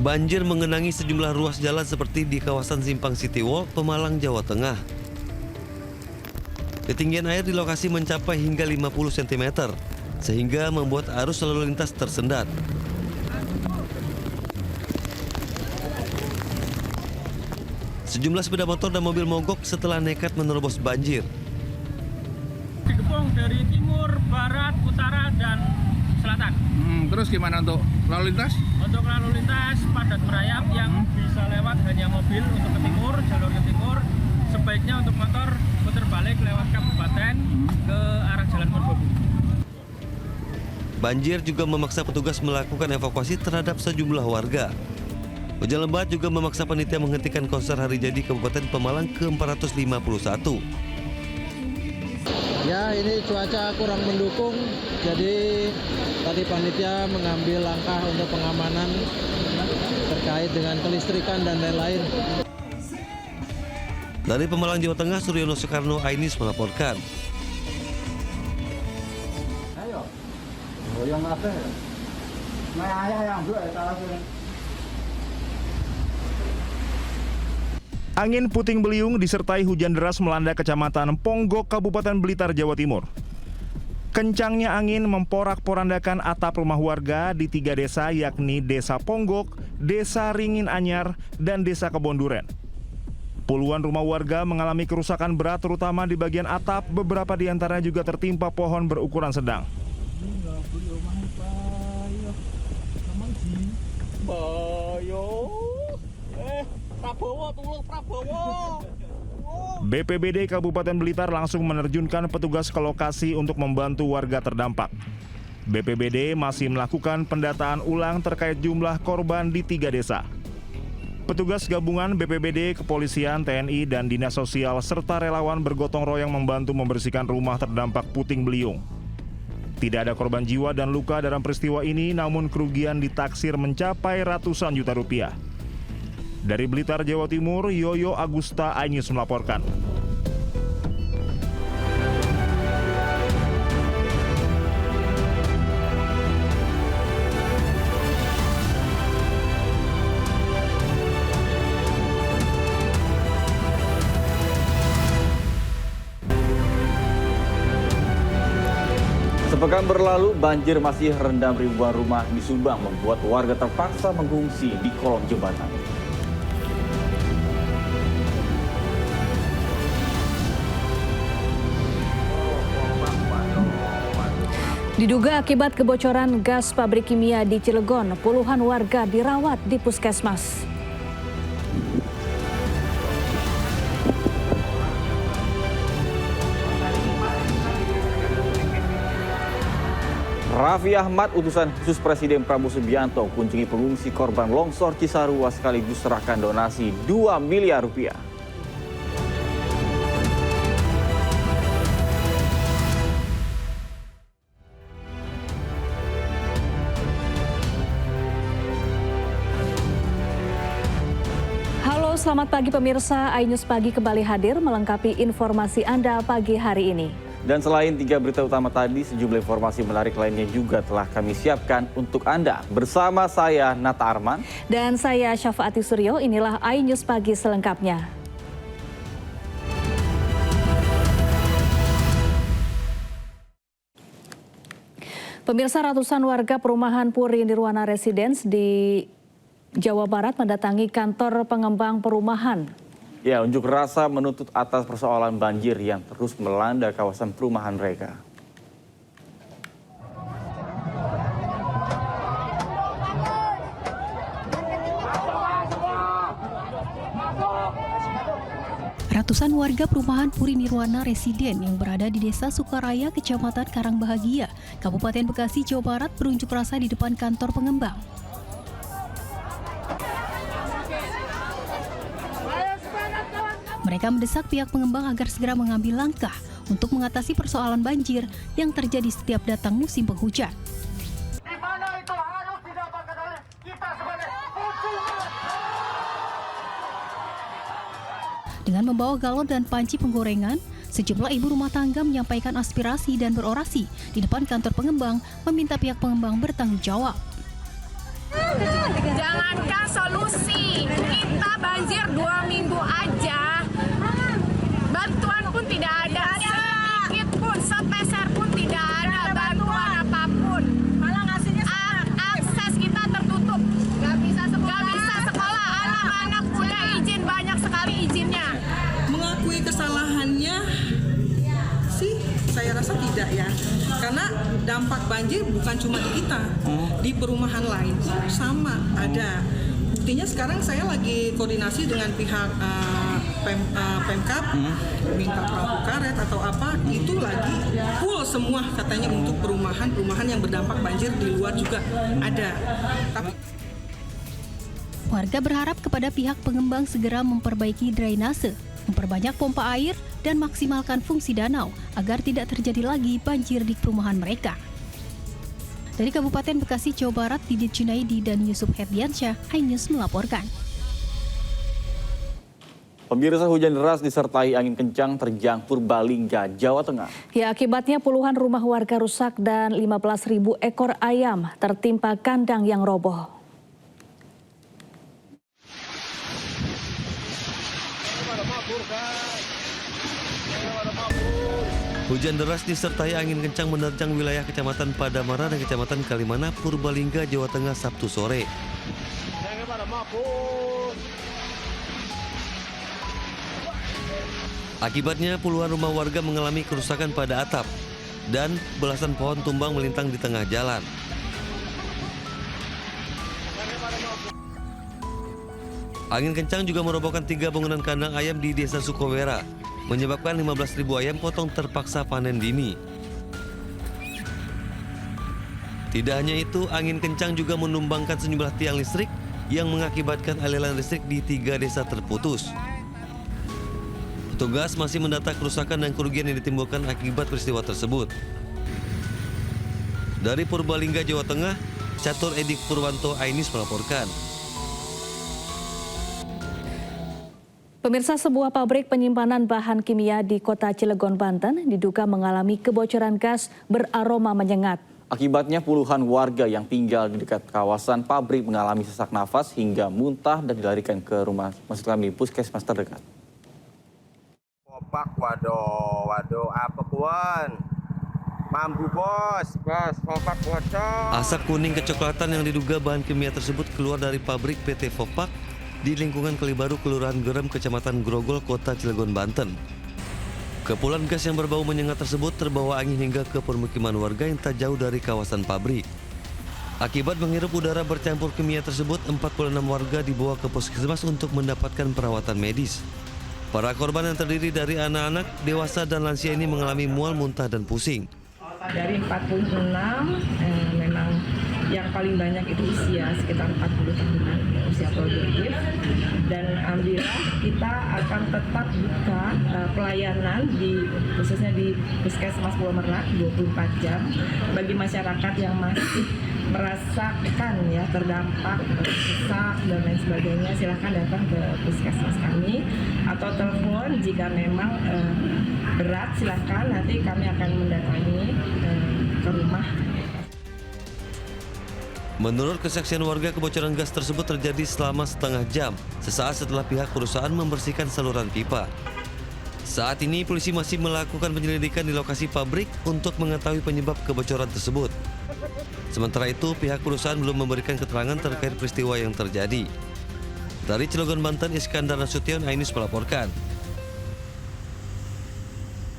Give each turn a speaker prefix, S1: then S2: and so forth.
S1: Banjir mengenangi sejumlah ruas jalan seperti di kawasan Simpang City Walk, Pemalang, Jawa Tengah. Ketinggian air di lokasi mencapai hingga 50 cm, sehingga membuat arus lalu lintas tersendat. Sejumlah sepeda motor dan mobil mogok setelah nekat menerobos banjir.
S2: Digepung dari timur, barat, utara, dan selatan.
S3: Terus gimana untuk lalu lintas?
S2: Untuk lalu lintas padat merayap yang bisa lewat hanya mobil untuk ke timur, jalur ke timur. Sebaiknya untuk motor putar balik lewat kabupaten ke arah Jalan Merbabu.
S1: Banjir juga memaksa petugas melakukan evakuasi terhadap sejumlah warga. Hujan lebat juga memaksa panitia menghentikan konser hari jadi Kabupaten Pemalang ke-451.
S4: Ya, ini cuaca kurang mendukung, jadi tadi panitia mengambil langkah untuk pengamanan terkait dengan kelistrikan dan lain-lain.
S1: Dari Pemalang, Jawa Tengah, Suryono Soekarno Ainis melaporkan.
S5: Ayo, yang apa ya? Ayah yang dua ya,
S6: Angin puting beliung disertai hujan deras melanda Kecamatan Ponggok, Kabupaten Blitar, Jawa Timur. Kencangnya angin memporak-porandakan atap rumah warga di 3 desa, yakni Desa Ponggok, Desa Ringin Anyar, dan Desa Kebon Duren. Puluhan rumah warga mengalami kerusakan berat terutama di bagian atap, beberapa di antaranya juga tertimpa pohon berukuran sedang. BPBD Kabupaten Blitar langsung menerjunkan petugas ke lokasi untuk membantu warga terdampak. BPBD masih melakukan pendataan ulang terkait jumlah korban di 3 desa. Petugas gabungan BPBD, kepolisian, TNI, dan Dinas Sosial serta relawan bergotong royong membantu membersihkan rumah terdampak puting beliung. Tidak ada korban jiwa dan luka dalam peristiwa ini, namun kerugian ditaksir mencapai ratusan juta rupiah. Dari Blitar, Jawa Timur, Yoyo Agusta Ainis melaporkan.
S7: Sepekan berlalu, banjir masih rendam ribuan rumah di Subang, membuat warga terpaksa mengungsi di kolong jembatan.
S8: Diduga akibat kebocoran gas pabrik kimia di Cilegon, puluhan warga dirawat di puskesmas.
S7: Raffi Ahmad, utusan khusus Presiden Prabowo Subianto, kunjungi pengungsi korban longsor Cisarua sekaligus serahkan donasi 2 miliar rupiah.
S8: Halo, selamat pagi pemirsa. iNews Pagi kembali hadir melengkapi informasi Anda pagi hari ini.
S7: Dan selain 3 berita utama tadi, sejumlah informasi menarik lainnya juga telah kami siapkan untuk Anda. Bersama saya, Nata Arman.
S8: Dan saya, Syafaati Suryo. Inilah iNews Pagi selengkapnya. Pemirsa, ratusan warga perumahan Puri Nirwana Residence di Jawa Barat mendatangi kantor pengembang perumahan.
S7: Ya, unjuk rasa menuntut atas persoalan banjir yang terus melanda kawasan perumahan mereka.
S9: Ratusan warga perumahan Puri Nirwana Residen yang berada di Desa Sukaraya, Kecamatan Karangbahagia, Kabupaten Bekasi, Jawa Barat berunjuk rasa di depan kantor pengembang. Mereka mendesak pihak pengembang agar segera mengambil langkah untuk mengatasi persoalan banjir yang terjadi setiap datang musim penghujan. Dengan membawa galon dan panci penggorengan, sejumlah ibu rumah tangga menyampaikan aspirasi dan berorasi di depan kantor pengembang meminta pihak pengembang bertanggung jawab.
S10: Jangankan solusi, kita banjir 2 minggu aja, bantuan pun tidak ada, sedikit pun, sepeser pun tidak ada bantuan apapun. Malah ngasihnya akses kita tertutup, nggak bisa sekolah, anak-anak muda izin banyak sekali izinnya.
S11: Mengakui kesalahannya sih saya rasa tidak ya, karena dampak banjir bukan cuma di kita, di perumahan lain sama ada. Buktinya sekarang saya lagi koordinasi dengan pihak Pemkab, minta perahu karet atau apa, itu lagi full semua katanya untuk perumahan yang berdampak banjir, di luar juga ada. Tapi
S9: Warga berharap kepada pihak pengembang segera memperbaiki drainase, memperbanyak pompa air, dan maksimalkan fungsi danau agar tidak terjadi lagi banjir di perumahan mereka. Dari Kabupaten Bekasi, Jawa Barat, Didit Junaidi dan Yusuf Herdiansyah, iNews melaporkan.
S7: Pemirsa, hujan deras disertai angin kencang terjang Purbalingga, Jawa Tengah.
S8: Ya, akibatnya puluhan rumah warga rusak dan 15.000 ekor ayam tertimpa kandang yang roboh.
S1: Hujan deras disertai angin kencang menerjang wilayah Kecamatan Padamara dan Kecamatan Kalimana, Purbalingga, Jawa Tengah Sabtu sore. Akibatnya puluhan rumah warga mengalami kerusakan pada atap dan belasan pohon tumbang melintang di tengah jalan. Angin kencang juga merobohkan 3 bangunan kandang ayam di Desa Sukowera, menyebabkan 15.000 ayam potong terpaksa panen dini. Tidak hanya itu, angin kencang juga menumbangkan sejumlah tiang listrik yang mengakibatkan aliran listrik di 3 desa terputus. Petugas masih mendata kerusakan dan kerugian yang ditimbulkan akibat peristiwa tersebut. Dari Purbalingga, Jawa Tengah, Catur Edik Purwanto, iNews melaporkan.
S8: Pemirsa, sebuah pabrik penyimpanan bahan kimia di kota Cilegon, Banten diduga mengalami kebocoran gas beraroma menyengat.
S7: Akibatnya puluhan warga yang tinggal di dekat kawasan pabrik mengalami sesak nafas hingga muntah dan dilarikan ke rumah puskesmas terdekat.
S12: Opak, waduh, apa kuan? Mambu bos, Fopak bocor.
S1: Asap kuning kecoklatan yang diduga bahan kimia tersebut keluar dari pabrik PT Fopak di lingkungan Kalibaru, Kelurahan Gerem, Kecamatan Grogol, Kota Cilegon, Banten. Kepulan gas yang berbau menyengat tersebut terbawa angin hingga ke permukiman warga yang tak jauh dari kawasan pabrik. Akibat menghirup udara bercampur kimia tersebut, 46 warga dibawa ke puskesmas untuk mendapatkan perawatan medis. Para korban yang terdiri dari anak-anak, dewasa, dan lansia ini mengalami mual, muntah, dan pusing.
S13: Dari 46, memang yang paling banyak itu usia sekitar 40 tahunan, usia produktif. Dan alhamdulillah kita akan tetap buka pelayanan khususnya di Puskesmas Pulau Merak 24 jam bagi masyarakat yang masih merasakan ya terdampak sesak dan lain sebagainya. Silahkan datang ke puskesmas kami atau telepon jika memang berat, silahkan nanti kami akan mendatangi ke rumah.
S1: Menurut kesaksian warga, kebocoran gas tersebut terjadi selama setengah jam sesaat setelah pihak perusahaan membersihkan saluran pipa. Saat ini polisi masih melakukan penyelidikan di lokasi pabrik untuk mengetahui penyebab kebocoran tersebut. Sementara itu, pihak perusahaan belum memberikan keterangan terkait peristiwa yang terjadi. Dari Cilegon, Banten, Iskandar Nasution, iNews melaporkan.